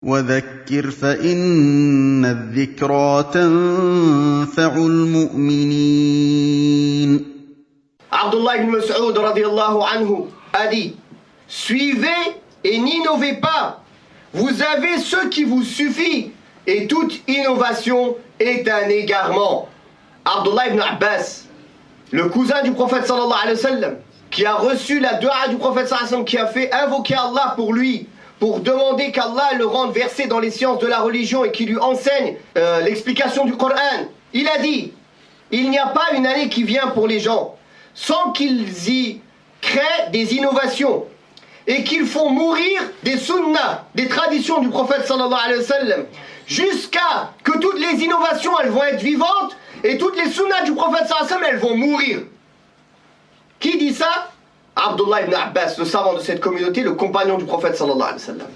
وذكر فإن الذكرى تنفع المؤمنين. Abdullah ibn Mas'ud radiyallahu anhu a dit: suivez et n'innovez pas. Vous avez ce qui vous suffit et toute innovation est un égarement. Abdullah ibn Abbas, le cousin du prophète sallallahu alayhi wa sallam, qui a reçu la dua du prophète sallallahu alayhi wa sallam, qui a fait invoquer Allah pour lui, pour demander qu'Allah le rende versé dans les sciences de la religion et qu'il lui enseigne l'explication du Coran. Il a dit: il n'y a pas une année qui vient pour les gens sans qu'ils y créent des innovations et qu'ils font mourir des sunnas, des traditions du prophète sallallahu alayhi wa sallam, jusqu'à que toutes les innovations elles vont être vivantes et toutes les sunnas du prophète sallallahu alayhi wa sallam elles vont mourir. Qui dit ça? Abdullah ibn Abbas, le savant de cette communauté, le compagnon du prophète sallallahu alayhi wa sallam.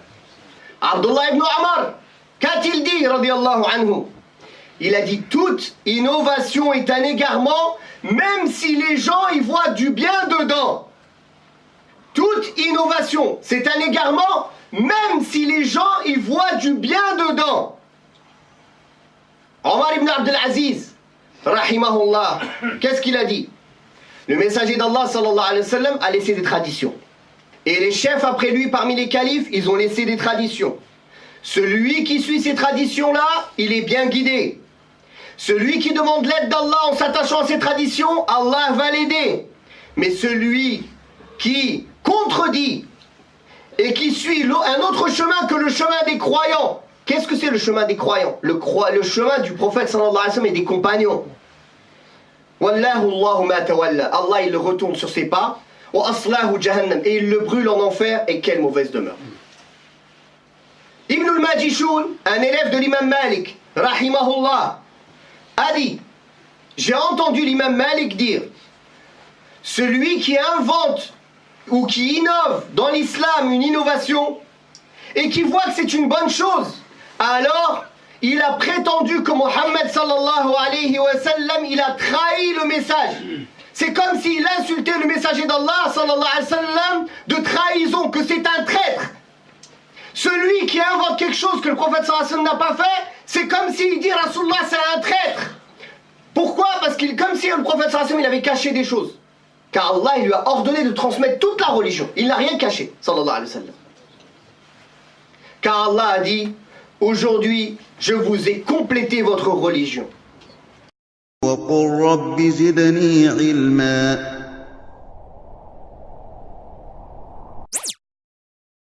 Abdullah ibn Omar, qu'a-t-il dit radiyallahu anhu? Il a dit: toute innovation est un égarement, même si les gens y voient du bien dedans. Toute innovation, c'est un égarement, même si les gens y voient du bien dedans. Omar ibn Abdel Aziz, rahimahullah, qu'est-ce qu'il a dit? Le messager d'Allah sallallahu alayhi wa sallam a laissé des traditions. Et les chefs après lui parmi les califes, ils ont laissé des traditions. Celui qui suit ces traditions-là, il est bien guidé. Celui qui demande l'aide d'Allah en s'attachant à ces traditions, Allah va l'aider. Mais celui qui contredit et qui suit un autre chemin que le chemin des croyants, qu'est-ce que c'est le chemin des croyants? Le chemin du prophète sallallahu alayhi wa sallam et des compagnons. Wallahu Allahu ma tawalla. Allah il le retourne sur ses pas. Wa aslahu jahannam. Et il le brûle en enfer. Et quelle mauvaise demeure. Ibn al-Majishun, un élève de l'imam Malik, rahimahullah, a dit: j'ai entendu l'imam Malik dire: celui qui invente ou qui innove dans l'islam une innovation et qui voit que c'est une bonne chose, alors il a prétendu que Mohammed sallallahu alayhi wa sallam, il a trahi le message. C'est comme s'il insultait le messager d'Allah sallallahu alayhi wa sallam de trahison, que c'est un traître. Celui qui invente quelque chose que le prophète sallallahu alayhi wa sallam n'a pas fait, c'est comme s'il dit Rasulullah c'est un traître. Pourquoi? Parce qu'il, comme si le prophète sallallahu alayhi wa sallam il avait caché des choses. Car Allah il lui a ordonné de transmettre toute la religion. Il n'a rien caché, sallallahu alayhi wa sallam. Car Allah a dit: aujourd'hui, je vous ai complété votre religion. وقل رب زدني علما